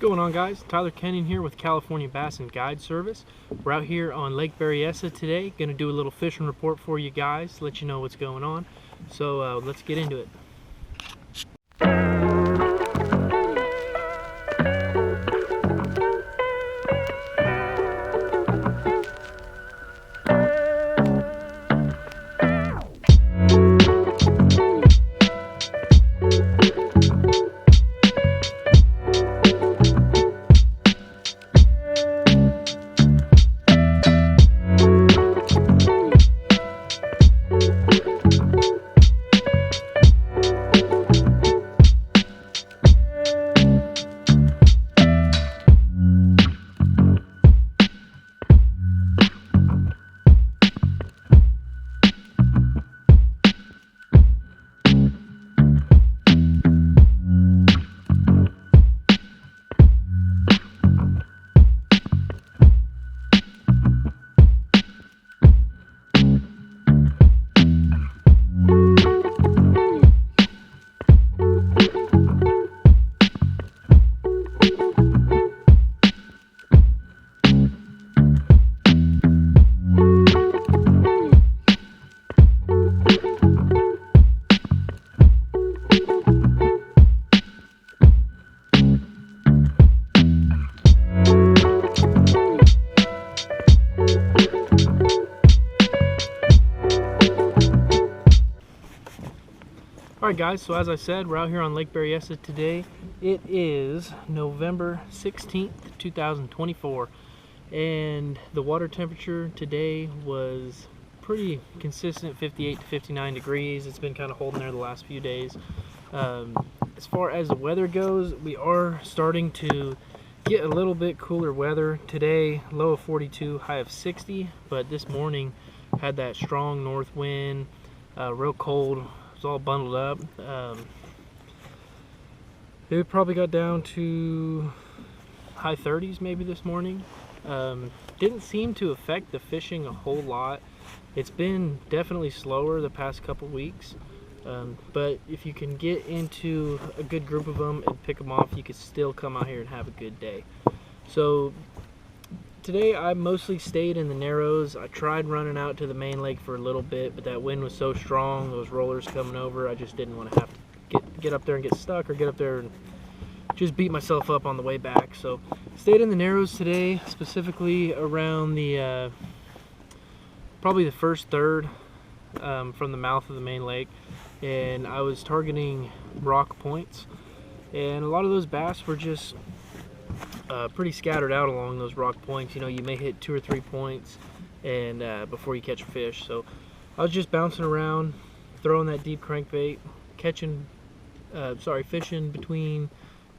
What's going on, guys? Tyler Kenning here with California Bass and Guide Service. We're out here on Lake Berryessa today. Going to do a little fishing report for you guys, let you know what's going on. So let's get into it. Alright guys, so as I said, we're out here on Lake Berryessa today. It is November 16th, 2024, and the water temperature today was pretty consistent, 58 to 59 degrees. It's been kind of holding there the last few days. As far as the weather goes, we are starting to get a little bit cooler weather. Today, low of 42, high of 60, but this morning had that strong north wind, real cold. It's all bundled up. It probably got down to high 30s maybe this morning. Didn't seem to affect the fishing a whole lot. It's been definitely slower the past couple weeks, but if you can get into a good group of them and pick them off, you could still come out here and have a good day. So today I mostly stayed in the Narrows. I tried running out to the main lake for a little bit, but that wind was so strong, those rollers coming over, I just didn't want to have to get up there and get stuck, or get up there and just beat myself up on the way back. So stayed in the Narrows today, specifically around the probably the first third from the mouth of the main lake, and I was targeting rock points, and a lot of those bass were just pretty scattered out along those rock points. You know, you may hit 2 or 3 points and before you catch a fish. So I was just bouncing around, throwing that deep crankbait, fishing between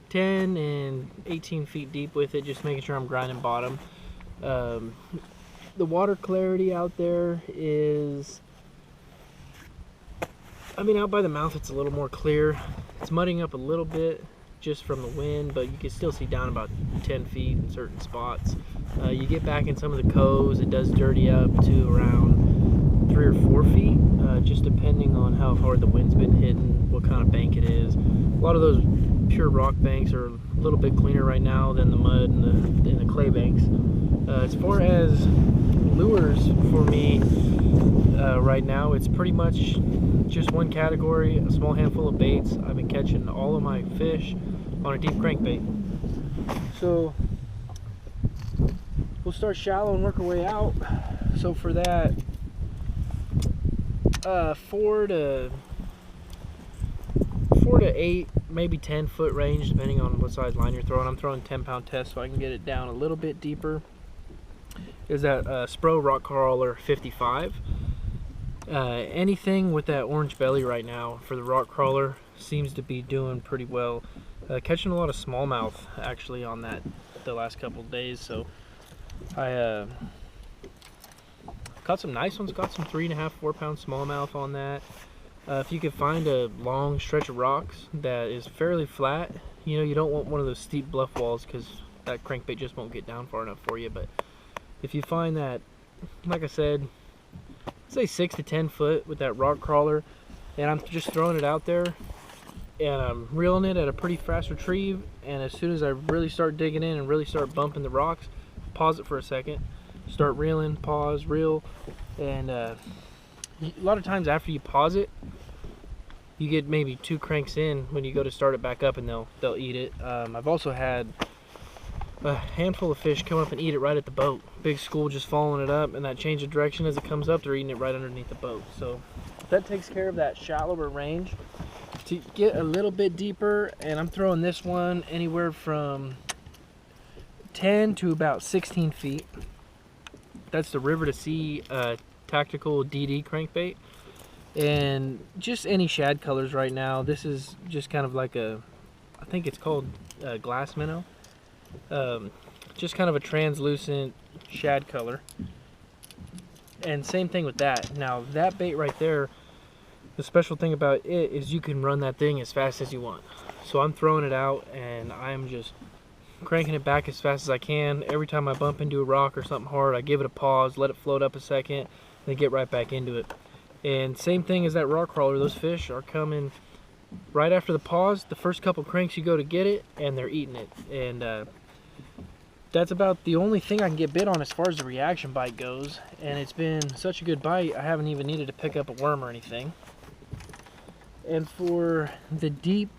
10 and 18 feet deep with it, just making sure I'm grinding bottom. The water clarity out there is, I mean, out by the mouth it's a little more clear. It's mudding up a little bit just from the wind, but you can still see down about 10 feet in certain spots. You get back in some of the coves, it does dirty up to around 3 or 4 feet, just depending on how hard the wind's been hitting, what kind of bank it is. A lot of those pure rock banks are a little bit cleaner right now than the mud and the clay banks. As far as lures for me right now, it's pretty much just one category, a small handful of baits. I've been catching all of my fish on a deep crankbait. So we'll start shallow and work our way out. So for that, 4 to 8, maybe 10 foot range, depending on what size line you're throwing. I'm throwing 10-pound test so I can get it down a little bit deeper. Is that Spro Rock Crawler 55. Anything with that orange belly right now for the rock crawler seems to be doing pretty well. Catching a lot of smallmouth actually on that the last couple of days. So I caught some nice ones, got some 3.5, 4 pound smallmouth on that. If you could find a long stretch of rocks that is fairly flat, you know, you don't want one of those steep bluff walls because that crankbait just won't get down far enough for you. But if you find that, like I said, say 6 to 10 foot with that rock crawler, and I'm just throwing it out there, and I'm reeling it at a pretty fast retrieve, and as soon as I really start digging in and really start bumping the rocks, pause it for a second, start reeling, pause, reel, and a lot of times after you pause it, you get maybe 2 cranks in when you go to start it back up, and they'll eat it. I've also had a handful of fish come up and eat it right at the boat. Big school just following it up, and that change of direction as it comes up, they're eating it right underneath the boat. So that takes care of that shallower range. To get a little bit deeper, and I'm throwing this one anywhere from 10 to about 16 feet. That's the River to Sea tactical DD crankbait, and just any shad colors right now. This is just kind of like a, I think it's called glass minnow, just kind of a translucent shad color. And same thing with that. Now that bait right there, the special thing about it is you can run that thing as fast as you want. So I'm throwing it out and I'm just cranking it back as fast as I can. Every time I bump into a rock or something hard, I give it a pause, let it float up a second, then get right back into it. And same thing as that rock crawler, those fish are coming right after the pause. The first couple cranks you go to get it, and they're eating it. And that's about the only thing I can get bit on as far as the reaction bite goes. And it's been such a good bite, I haven't even needed to pick up a worm or anything. And for the deep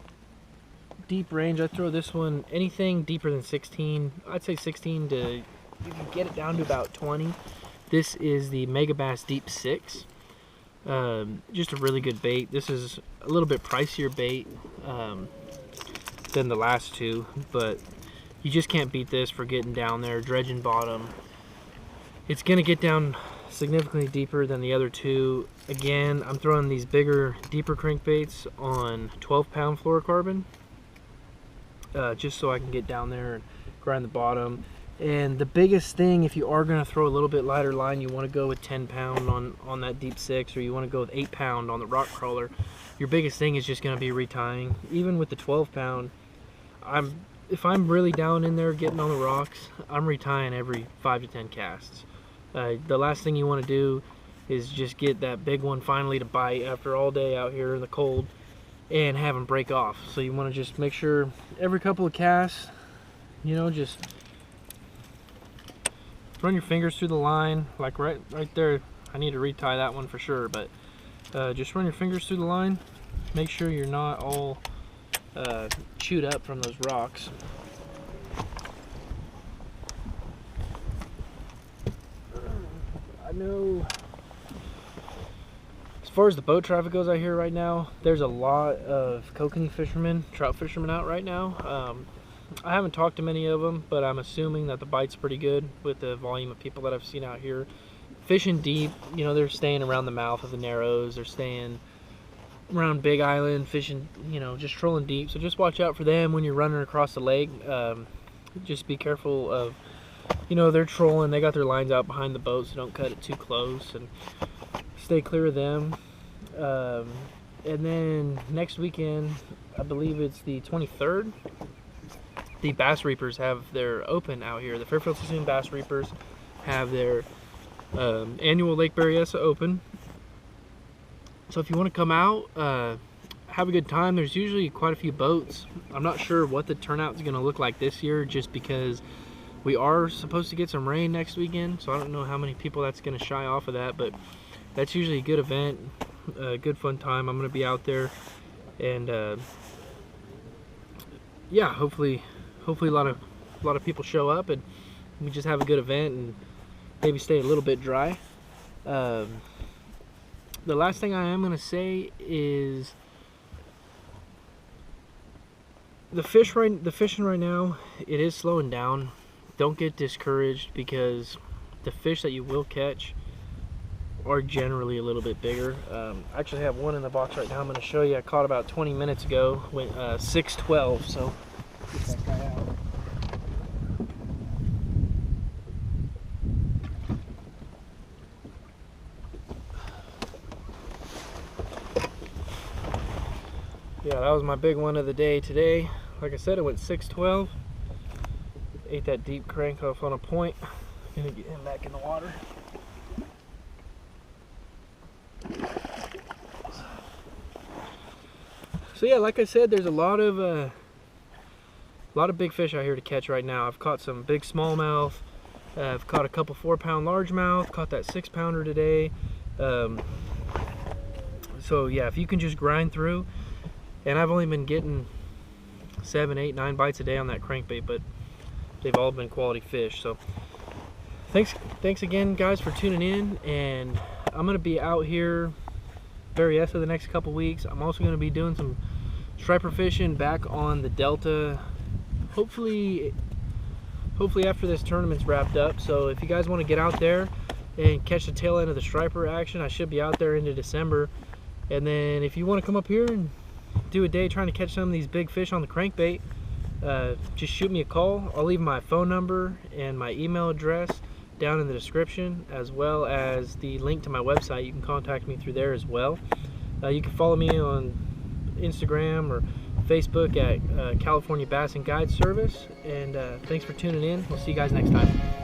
range, I throw this one anything deeper than 16. I'd say 16 to, you can get it down to about 20. This is the Mega Bass Deep 6. Just a really good bait. This is a little bit pricier bait than the last two, but you just can't beat this for getting down there, dredging bottom. It's gonna get down significantly deeper than the other two. Again, I'm throwing these bigger, deeper crankbaits on 12-pound fluorocarbon, just so I can get down there and grind the bottom. And the biggest thing, if you are going to throw a little bit lighter line, you want to go with 10-pound on that deep 6, or you want to go with 8-pound on the rock crawler. Your biggest thing is just going to be retying. Even with the 12-pound, if I'm really down in there getting on the rocks, I'm retying every 5 to 10 casts. The last thing you want to do is just get that big one finally to bite after all day out here in the cold and have them break off. So you want to just make sure every couple of casts, you know, just run your fingers through the line, like right there. I need to retie that one for sure, but just run your fingers through the line. Make sure you're not all chewed up from those rocks. I know as far as the boat traffic goes out here right now, there's a lot of kokanee fishermen, trout fishermen out right now. I haven't talked to many of them, but I'm assuming that the bite's pretty good with the volume of people that I've seen out here. Fishing deep, you know, they're staying around the mouth of the Narrows, they're staying around Big Island, fishing, you know, just trolling deep. So just watch out for them when you're running across the lake. Just be careful of, you know, they're trolling, they got their lines out behind the boat, so don't cut it too close, and stay clear of them. And then next weekend, I believe it's the 23rd, the Bass Reapers have their open out here. The Fairfield Sassoon Bass Reapers have their annual Lake Berryessa open. So if you want to come out, have a good time. There's usually quite a few boats. I'm not sure what the turnout is going to look like this year, just because we are supposed to get some rain next weekend. So I don't know how many people that's going to shy off of that, but that's usually a good event, a good fun time. I'm going to be out there, and yeah, hopefully a lot of people show up, and we just have a good event and maybe stay a little bit dry. The last thing I am going to say is the fishing right now, it is slowing down. Don't get discouraged, because the fish that you will catch are generally a little bit bigger. I actually have one in the box right now I'm going to show you. I caught about 20 minutes ago, went 612, so get that guy out. Yeah, that was my big one of the day today. Like I said, it went 612. Ate that deep crank off on a point. Gonna get him back in the water. So yeah, like I said, there's a lot of big fish out here to catch right now. I've caught some big smallmouth. I've caught a couple 4-pound largemouth. Caught that 6-pounder today. So yeah, if you can just grind through, and I've only been getting 7, 8, 9 bites a day on that crankbait, but they've all been quality fish. So thanks again, guys, for tuning in. And I'm gonna be out here Berryessa the next couple weeks. I'm also gonna be doing some striper fishing back on the Delta. Hopefully after this tournament's wrapped up. So if you guys want to get out there and catch the tail end of the striper action, I should be out there into December. And then if you want to come up here and do a day trying to catch some of these big fish on the crankbait, just shoot me a call. I'll leave my phone number and my email address down in the description, as well as the link to my website. You can contact me through there as well. You can follow me on Instagram or Facebook at California Bass and Guide Service. And thanks for tuning in. We'll see you guys next time.